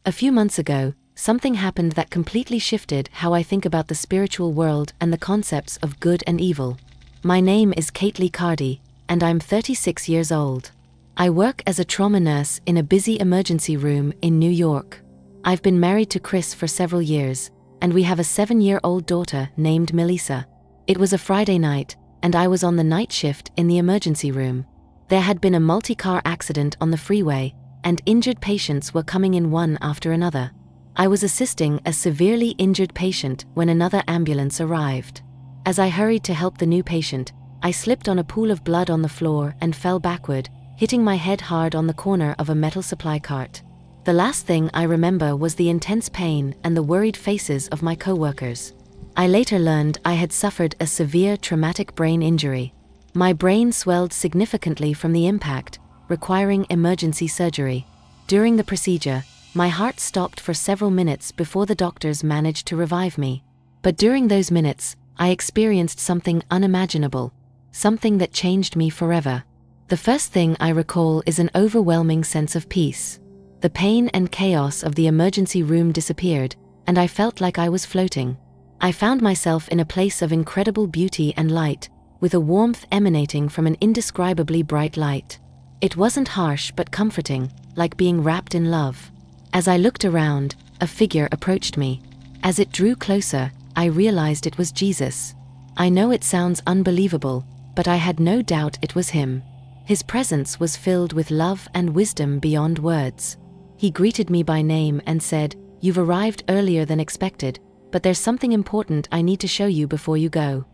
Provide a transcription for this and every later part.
A few months ago, something happened that completely shifted how I think about the spiritual world and the concepts of good and evil. My name is Kate Cardy, and I'm 36 years old. I work as a trauma nurse in a busy emergency room in New York. I've been married to Chris for several years, and we have a 7-year-old daughter named Melissa. It was a Friday night, and I was on the night shift in the emergency room. There had been a multi-car accident on the freeway, and injured patients were coming in one after another. I was assisting a severely injured patient when another ambulance arrived. As I hurried to help the new patient, I slipped on a pool of blood on the floor and fell backward, hitting my head hard on the corner of a metal supply cart. The last thing I remember was the intense pain and the worried faces of my coworkers. I later learned I had suffered a severe traumatic brain injury. My brain swelled significantly from the impact, requiring emergency surgery. During the procedure, my heart stopped for several minutes before the doctors managed to revive me. But during those minutes, I experienced something unimaginable, something that changed me forever. The first thing I recall is an overwhelming sense of peace. The pain and chaos of the emergency room disappeared, and I felt like I was floating. I found myself in a place of incredible beauty and light, with a warmth emanating from an indescribably bright light. It wasn't harsh but comforting, like being wrapped in love. As I looked around, a figure approached me. As it drew closer, I realized it was Jesus. I know it sounds unbelievable, but I had no doubt it was him. His presence was filled with love and wisdom beyond words. He greeted me by name and said, "You've arrived earlier than expected, but there's something important I need to show you before you go."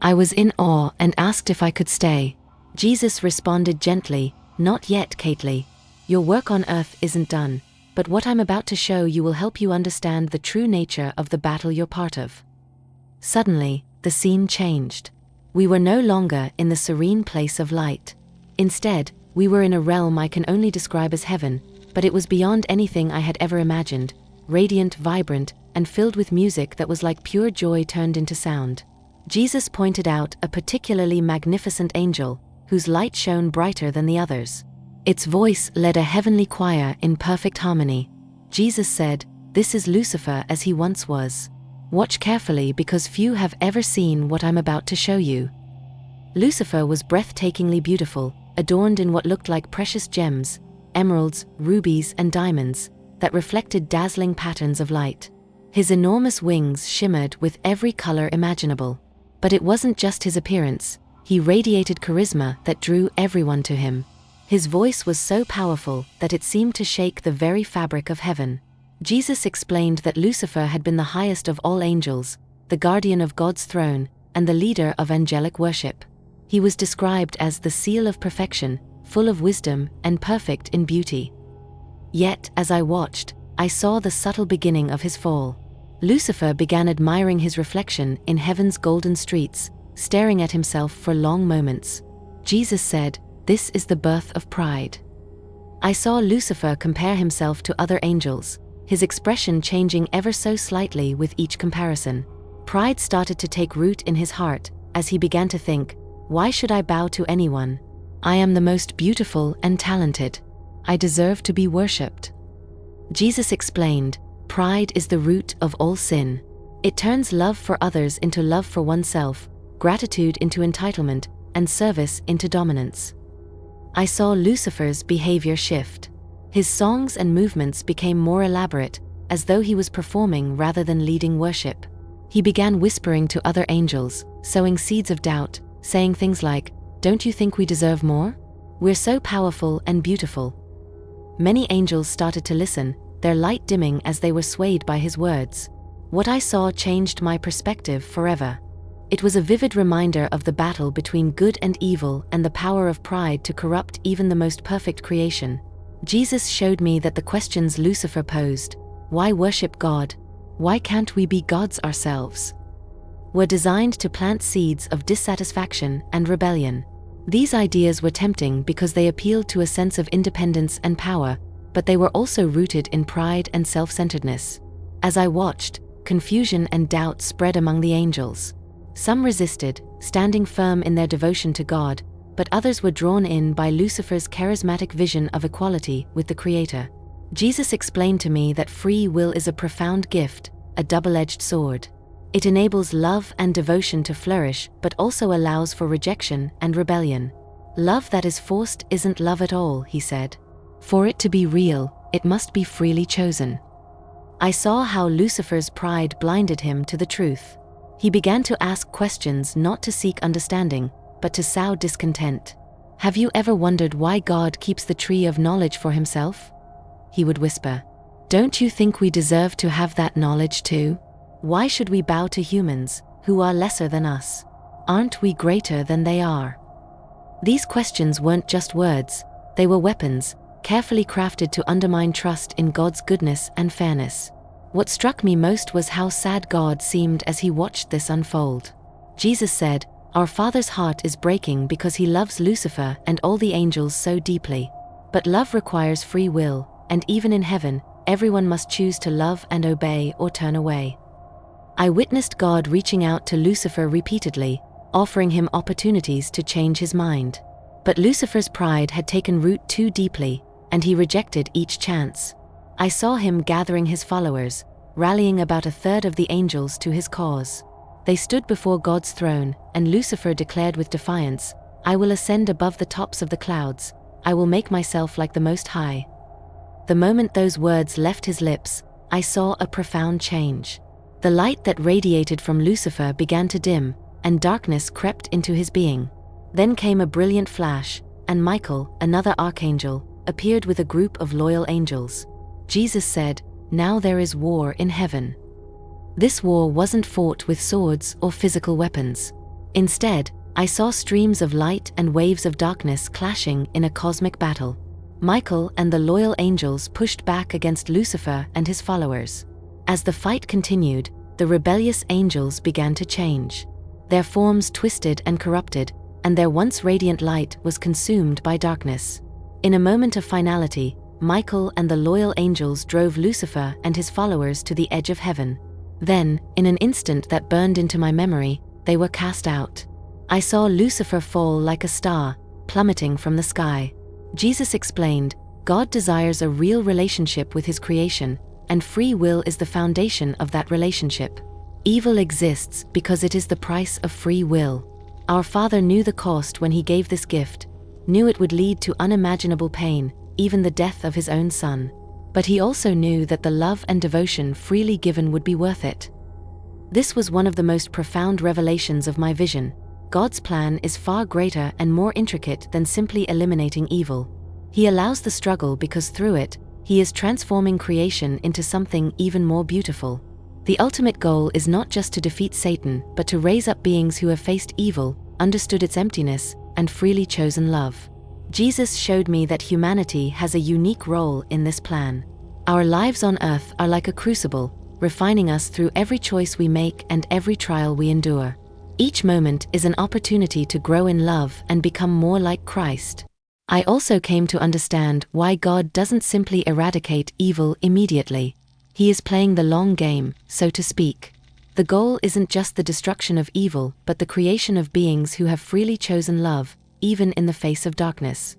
I was in awe and asked if I could stay. Jesus responded gently, "Not yet, Kate. Your work on earth isn't done, but what I'm about to show you will help you understand the true nature of the battle you're part of." Suddenly, the scene changed. We were no longer in the serene place of light. Instead, we were in a realm I can only describe as heaven, but it was beyond anything I had ever imagined, radiant, vibrant, and filled with music that was like pure joy turned into sound. Jesus pointed out a particularly magnificent angel, whose light shone brighter than the others. Its voice led a heavenly choir in perfect harmony. Jesus said, "This is Lucifer as he once was. Watch carefully because few have ever seen what I'm about to show you." Lucifer was breathtakingly beautiful, adorned in what looked like precious gems, emeralds, rubies, and diamonds, that reflected dazzling patterns of light. His enormous wings shimmered with every color imaginable. But it wasn't just his appearance. He radiated charisma that drew everyone to him. His voice was so powerful that it seemed to shake the very fabric of heaven. Jesus explained that Lucifer had been the highest of all angels, the guardian of God's throne, and the leader of angelic worship. He was described as the seal of perfection, full of wisdom and perfect in beauty. Yet, as I watched, I saw the subtle beginning of his fall. Lucifer began admiring his reflection in heaven's golden streets, staring at himself for long moments. Jesus said, "This is the birth of pride." I saw Lucifer compare himself to other angels, his expression changing ever so slightly with each comparison. Pride started to take root in his heart, as he began to think, "Why should I bow to anyone? I am the most beautiful and talented. I deserve to be worshipped." Jesus explained, pride is the root of all sin. It turns love for others into love for oneself, gratitude into entitlement, and service into dominance. I saw Lucifer's behavior shift. His songs and movements became more elaborate, as though he was performing rather than leading worship. He began whispering to other angels, sowing seeds of doubt, saying things like, "Don't you think we deserve more? We're so powerful and beautiful." Many angels started to listen, their light dimming as they were swayed by his words. What I saw changed my perspective forever. It was a vivid reminder of the battle between good and evil and the power of pride to corrupt even the most perfect creation. Jesus showed me that the questions Lucifer posed, "Why worship God? Why can't we be gods ourselves?" were designed to plant seeds of dissatisfaction and rebellion. These ideas were tempting because they appealed to a sense of independence and power, but they were also rooted in pride and self-centeredness. As I watched, confusion and doubt spread among the angels. Some resisted, standing firm in their devotion to God, but others were drawn in by Lucifer's charismatic vision of equality with the Creator. Jesus explained to me that free will is a profound gift, a double-edged sword. It enables love and devotion to flourish, but also allows for rejection and rebellion. Love that is forced isn't love at all, he said. For it to be real, it must be freely chosen. I saw how Lucifer's pride blinded him to the truth. He began to ask questions not to seek understanding, but to sow discontent. Have you ever wondered why God keeps the tree of knowledge for himself? He would whisper. Don't you think we deserve to have that knowledge too? Why should we bow to humans, who are lesser than us? Aren't we greater than they are? These questions weren't just words, they were weapons, carefully crafted to undermine trust in God's goodness and fairness. What struck me most was how sad God seemed as he watched this unfold. Jesus said, "Our Father's heart is breaking because he loves Lucifer and all the angels so deeply. But love requires free will, and even in heaven, everyone must choose to love and obey or turn away." I witnessed God reaching out to Lucifer repeatedly, offering him opportunities to change his mind. But Lucifer's pride had taken root too deeply, and he rejected each chance. I saw him gathering his followers, rallying about a third of the angels to his cause. They stood before God's throne, and Lucifer declared with defiance, "I will ascend above the tops of the clouds. I will make myself like the Most High." The moment those words left his lips, I saw a profound change. The light that radiated from Lucifer began to dim, and darkness crept into his being. Then came a brilliant flash, and Michael, another archangel, appeared with a group of loyal angels. Jesus said, "Now there is war in heaven." This war wasn't fought with swords or physical weapons. Instead, I saw streams of light and waves of darkness clashing in a cosmic battle. Michael and the loyal angels pushed back against Lucifer and his followers. As the fight continued, the rebellious angels began to change. Their forms twisted and corrupted, and their once radiant light was consumed by darkness. In a moment of finality, Michael and the loyal angels drove Lucifer and his followers to the edge of heaven. Then, in an instant that burned into my memory, they were cast out. I saw Lucifer fall like a star, plummeting from the sky. Jesus explained, God desires a real relationship with his creation, and free will is the foundation of that relationship. Evil exists because it is the price of free will. Our Father knew the cost when he gave this gift, knew it would lead to unimaginable pain, even the death of his own son. But he also knew that the love and devotion freely given would be worth it. This was one of the most profound revelations of my vision. God's plan is far greater and more intricate than simply eliminating evil. He allows the struggle because through it, he is transforming creation into something even more beautiful. The ultimate goal is not just to defeat Satan, but to raise up beings who have faced evil, understood its emptiness, and freely chosen love. Jesus showed me that humanity has a unique role in this plan. Our lives on earth are like a crucible, refining us through every choice we make and every trial we endure. Each moment is an opportunity to grow in love and become more like Christ. I also came to understand why God doesn't simply eradicate evil immediately. He is playing the long game, so to speak. The goal isn't just the destruction of evil, but the creation of beings who have freely chosen love, even in the face of darkness.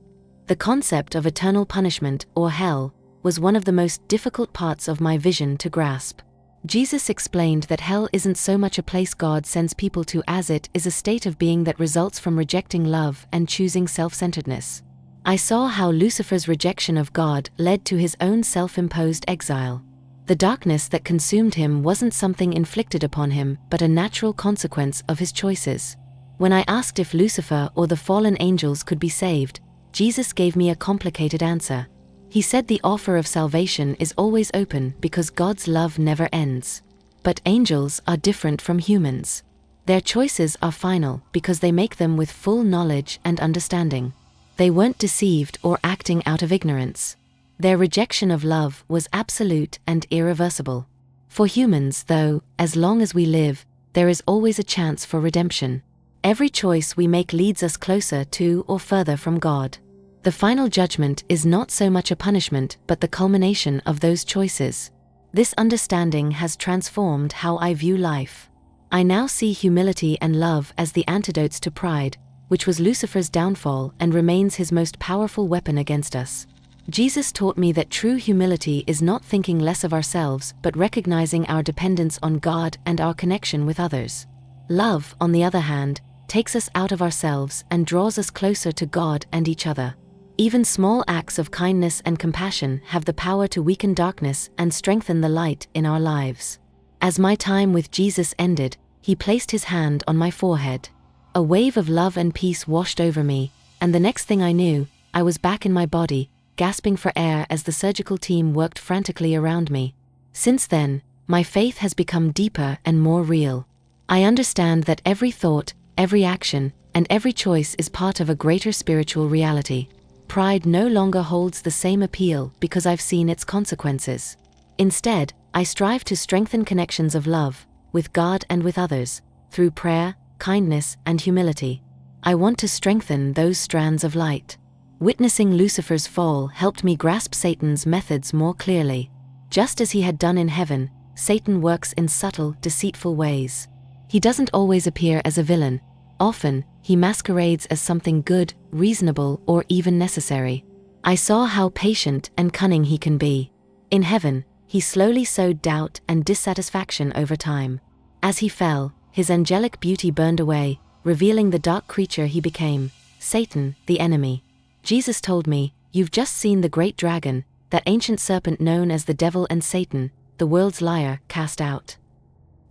The concept of eternal punishment, or hell, was one of the most difficult parts of my vision to grasp. Jesus explained that hell isn't so much a place God sends people to as it is a state of being that results from rejecting love and choosing self-centeredness. I saw how Lucifer's rejection of God led to his own self-imposed exile. The darkness that consumed him wasn't something inflicted upon him, but a natural consequence of his choices. When I asked if Lucifer or the fallen angels could be saved, Jesus gave me a complicated answer. He said the offer of salvation is always open because God's love never ends. But angels are different from humans. Their choices are final because they make them with full knowledge and understanding. They weren't deceived or acting out of ignorance. Their rejection of love was absolute and irreversible. For humans, though, as long as we live, there is always a chance for redemption. Every choice we make leads us closer to or further from God. The final judgment is not so much a punishment, but the culmination of those choices. This understanding has transformed how I view life. I now see humility and love as the antidotes to pride, which was Lucifer's downfall and remains his most powerful weapon against us. Jesus taught me that true humility is not thinking less of ourselves but recognizing our dependence on God and our connection with others. Love, on the other hand, takes us out of ourselves and draws us closer to God and each other. Even small acts of kindness and compassion have the power to weaken darkness and strengthen the light in our lives. As my time with Jesus ended, he placed his hand on my forehead. A wave of love and peace washed over me, and the next thing I knew, I was back in my body, gasping for air as the surgical team worked frantically around me. Since then, my faith has become deeper and more real. I understand that every thought, every action, and every choice is part of a greater spiritual reality. Pride no longer holds the same appeal because I've seen its consequences. Instead, I strive to strengthen connections of love, with God and with others, through prayer, kindness, and humility. I want to strengthen those strands of light. Witnessing Lucifer's fall helped me grasp Satan's methods more clearly. Just as he had done in heaven, Satan works in subtle, deceitful ways. He doesn't always appear as a villain. Often, he masquerades as something good, reasonable, or even necessary. I saw how patient and cunning he can be. In heaven, he slowly sowed doubt and dissatisfaction over time. As he fell, his angelic beauty burned away, revealing the dark creature he became, Satan, the enemy. Jesus told me, "You've just seen the great dragon, that ancient serpent known as the devil and Satan, the world's liar, cast out."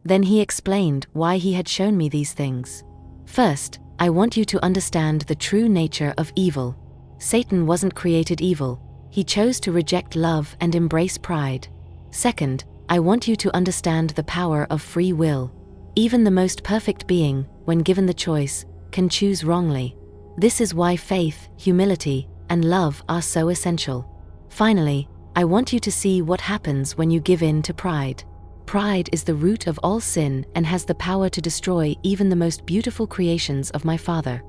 Then he explained why he had shown me these things. First, I want you to understand the true nature of evil. Satan wasn't created evil. He chose to reject love and embrace pride. Second, I want you to understand the power of free will. Even the most perfect being, when given the choice, can choose wrongly. This is why faith, humility, and love are so essential. Finally, I want you to see what happens when you give in to pride. Pride is the root of all sin and has the power to destroy even the most beautiful creations of my Father.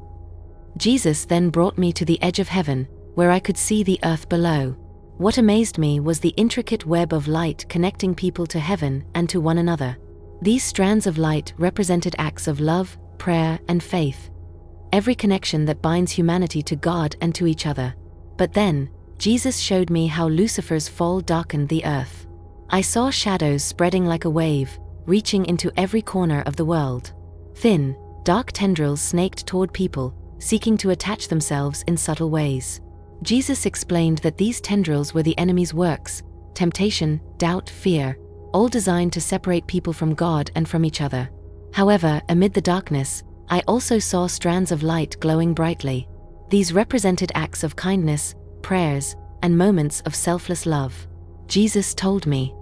Jesus then brought me to the edge of heaven, where I could see the earth below. What amazed me was the intricate web of light connecting people to heaven and to one another. These strands of light represented acts of love, prayer, and faith. Every connection that binds humanity to God and to each other. But then, Jesus showed me how Lucifer's fall darkened the earth. I saw shadows spreading like a wave, reaching into every corner of the world. Thin, dark tendrils snaked toward people, seeking to attach themselves in subtle ways. Jesus explained that these tendrils were the enemy's works, temptation, doubt, fear, all designed to separate people from God and from each other. However, amid the darkness, I also saw strands of light glowing brightly. These represented acts of kindness, prayers, and moments of selfless love. Jesus told me,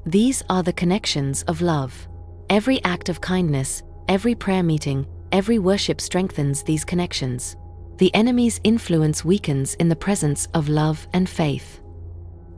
"These are the connections of love." Every act of kindness, every prayer meeting, every worship strengthens these connections. The enemy's influence weakens in the presence of love and faith.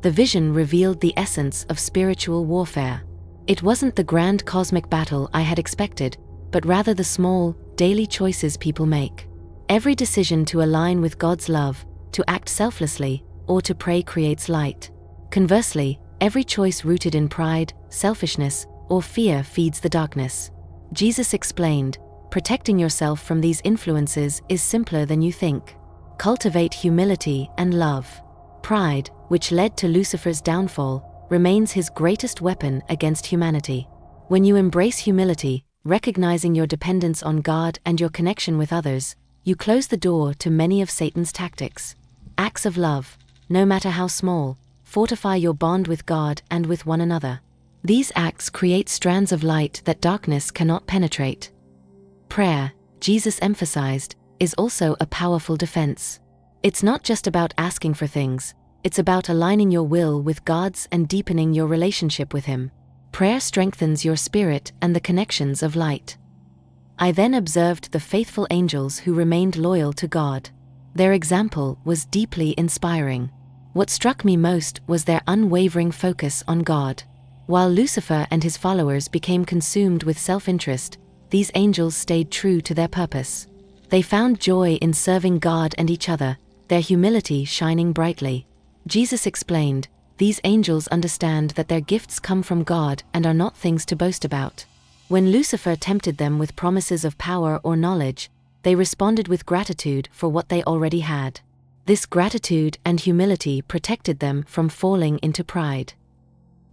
The vision revealed the essence of spiritual warfare. It wasn't the grand cosmic battle I had expected, but rather the small, daily choices people make. Every decision to align with God's love, to act selflessly, or to pray creates light. Conversely, every choice rooted in pride, selfishness, or fear feeds the darkness. Jesus explained, protecting yourself from these influences is simpler than you think. Cultivate humility and love. Pride, which led to Lucifer's downfall, remains his greatest weapon against humanity. When you embrace humility, recognizing your dependence on God and your connection with others, you close the door to many of Satan's tactics. Acts of love, no matter how small, fortify your bond with God and with one another. These acts create strands of light that darkness cannot penetrate. Prayer, Jesus emphasized, is also a powerful defense. It's not just about asking for things, it's about aligning your will with God's and deepening your relationship with Him. Prayer strengthens your spirit and the connections of light. I then observed the faithful angels who remained loyal to God. Their example was deeply inspiring. What struck me most was their unwavering focus on God. While Lucifer and his followers became consumed with self-interest, these angels stayed true to their purpose. They found joy in serving God and each other, their humility shining brightly. Jesus explained, "These angels understand that their gifts come from God and are not things to boast about." When Lucifer tempted them with promises of power or knowledge, they responded with gratitude for what they already had. This gratitude and humility protected them from falling into pride.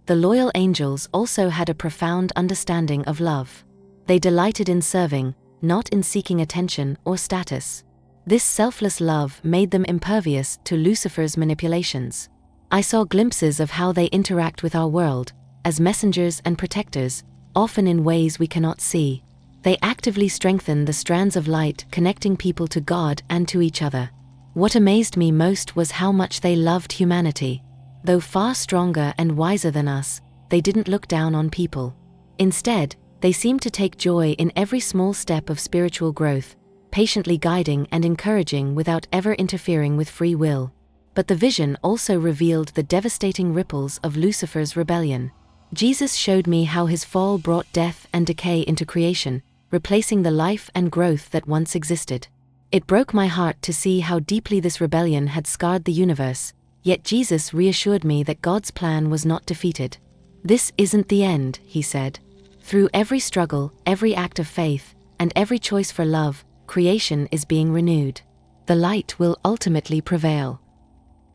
The loyal angels also had a profound understanding of love. They delighted in serving, not in seeking attention or status. This selfless love made them impervious to Lucifer's manipulations. I saw glimpses of how they interact with our world, as messengers and protectors, often in ways we cannot see. They actively strengthen the strands of light connecting people to God and to each other. What amazed me most was how much they loved humanity. Though far stronger and wiser than us, they didn't look down on people. Instead, they seemed to take joy in every small step of spiritual growth, patiently guiding and encouraging without ever interfering with free will. But the vision also revealed the devastating ripples of Lucifer's rebellion. Jesus showed me how his fall brought death and decay into creation, replacing the life and growth that once existed. It broke my heart to see how deeply this rebellion had scarred the universe, yet Jesus reassured me that God's plan was not defeated. "This isn't the end," he said. "Through every struggle, every act of faith, and every choice for love, creation is being renewed. The light will ultimately prevail."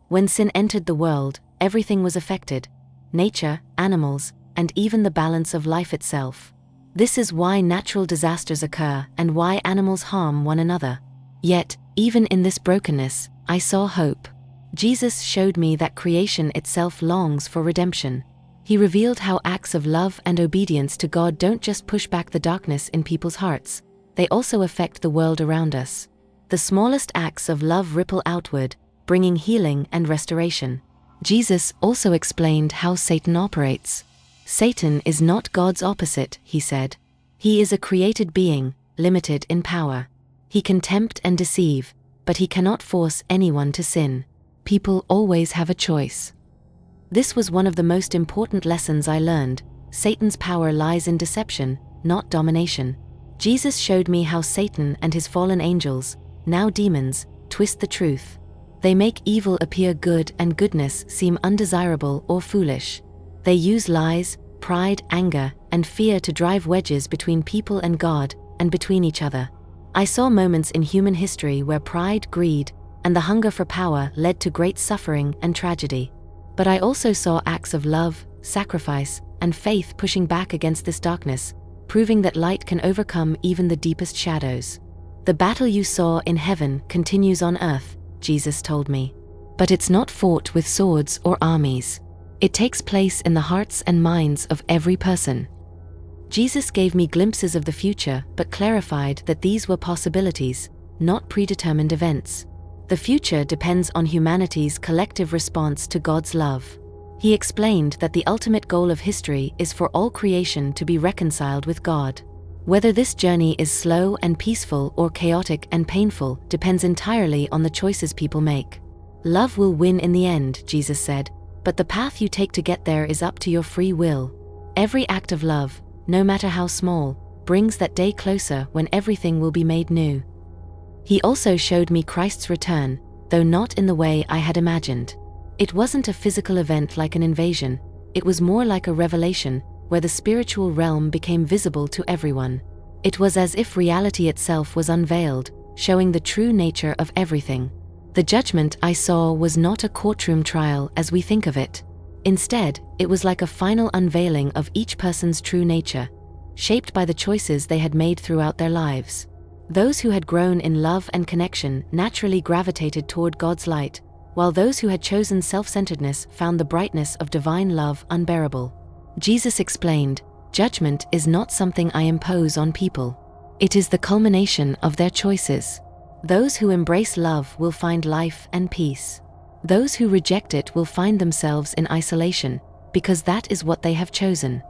When sin entered the world, everything was affected: nature, animals, and even the balance of life itself. This is why natural disasters occur and why animals harm one another. Yet, even in this brokenness, I saw hope. Jesus showed me that creation itself longs for redemption. He revealed how acts of love and obedience to God don't just push back the darkness in people's hearts, they also affect the world around us. The smallest acts of love ripple outward, bringing healing and restoration. Jesus also explained how Satan operates. "Satan is not God's opposite," he said. "He is a created being, limited in power. He can tempt and deceive, but he cannot force anyone to sin. People always have a choice." This was one of the most important lessons I learned. Satan's power lies in deception, not domination. Jesus showed me how Satan and his fallen angels, now demons, twist the truth. They make evil appear good and goodness seem undesirable or foolish. They use lies, pride, anger, and fear to drive wedges between people and God, and between each other. I saw moments in human history where pride, greed, and the hunger for power led to great suffering and tragedy. But I also saw acts of love, sacrifice, and faith pushing back against this darkness, proving that light can overcome even the deepest shadows. "The battle you saw in heaven continues on earth," Jesus told me. "But it's not fought with swords or armies. It takes place in the hearts and minds of every person." Jesus gave me glimpses of the future but clarified that these were possibilities, not predetermined events. The future depends on humanity's collective response to God's love. He explained that the ultimate goal of history is for all creation to be reconciled with God. Whether this journey is slow and peaceful or chaotic and painful depends entirely on the choices people make. "Love will win in the end," Jesus said, "but the path you take to get there is up to your free will." Every act of love, no matter how small, brings that day closer when everything will be made new. He also showed me Christ's return, though not in the way I had imagined. It wasn't a physical event like an invasion, it was more like a revelation, where the spiritual realm became visible to everyone. It was as if reality itself was unveiled, showing the true nature of everything. The judgment I saw was not a courtroom trial as we think of it. Instead, it was like a final unveiling of each person's true nature, shaped by the choices they had made throughout their lives. Those who had grown in love and connection naturally gravitated toward God's light, while those who had chosen self-centeredness found the brightness of divine love unbearable. Jesus explained, "Judgment is not something I impose on people. It is the culmination of their choices. Those who embrace love will find life and peace. Those who reject it will find themselves in isolation, because that is what they have chosen."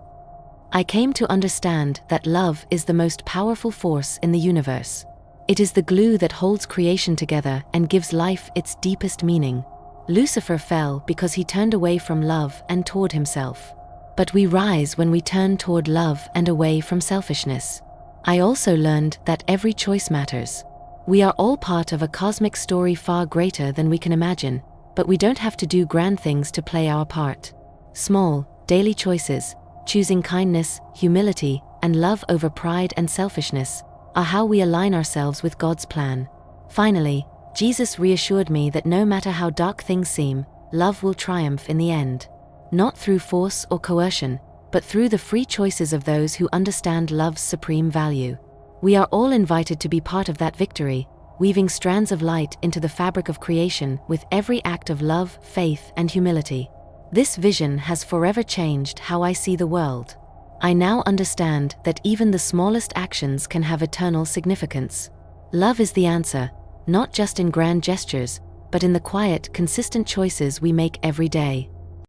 I came to understand that love is the most powerful force in the universe. It is the glue that holds creation together and gives life its deepest meaning. Lucifer fell because he turned away from love and toward himself. But we rise when we turn toward love and away from selfishness. I also learned that every choice matters. We are all part of a cosmic story far greater than we can imagine, but we don't have to do grand things to play our part. Small, daily choices, choosing kindness, humility, and love over pride and selfishness, are how we align ourselves with God's plan. Finally, Jesus reassured me that no matter how dark things seem, love will triumph in the end. Not through force or coercion, but through the free choices of those who understand love's supreme value. We are all invited to be part of that victory, weaving strands of light into the fabric of creation with every act of love, faith, and humility. This vision has forever changed how I see the world. I now understand that even the smallest actions can have eternal significance. Love is the answer, not just in grand gestures, but in the quiet, consistent choices we make every day.